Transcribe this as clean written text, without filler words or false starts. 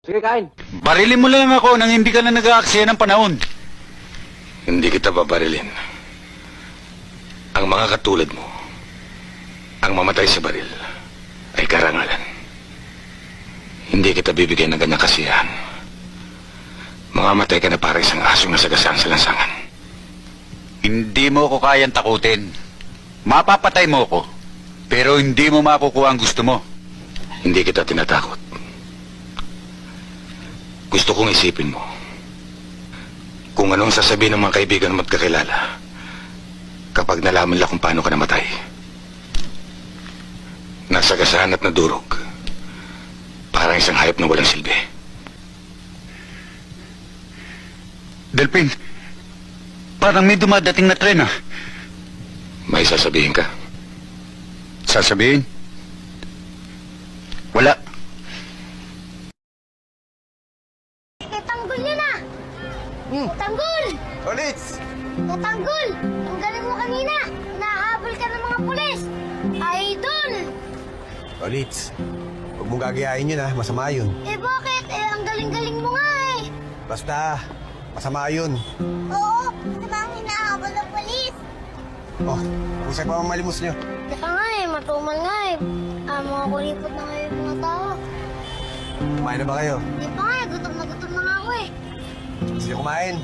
Sige, kain. Barilin mo lang ako nang hindi ka na nag-aaksaya ng panahon. Hindi kita babarilin. Ang mga katulad mo, ang mamatay sa baril, ay karangalan. Hindi kita bibigyan ng ganyang kasiyahan. Mamamatay ka na para isang asong nasagasaan sa lansangan. Hindi mo ko kayang takutin. Mapapatay mo ko, pero hindi mo makukuha ang gusto mo. Hindi kita tinatakot. Gusto kong isipin mo kung anong sasabihin ng mga kaibigan mo at kakilala kapag nalaman nila kung paano ka namatay. Nasagasaan at nadurog. Parang isang hayop na walang silbi. Delpin, parang may dumadating na tren ah. May sasabihin ka? Sasabihin? Wala. Tatanggol yun ah! Tatanggol! Olits! Tatanggol! Ang galing mo kanina! Nahabol ka ng mga pulis! Idol! Olits, huwag mong gagayain yun, ha? Masama yun. Eh bakit? Eh ang galing-galing mo nga eh! Basta, masama yun. Oo, diba ang hinahabol ng pulis? Oh, usay pa ang malimos nyo. Teka nga eh, matumal nga eh. Mga kulipot na ngayon mga tao. Kumain na ba kayo? Di pa nga eh, gutom na nga ako eh. Sige, kumain.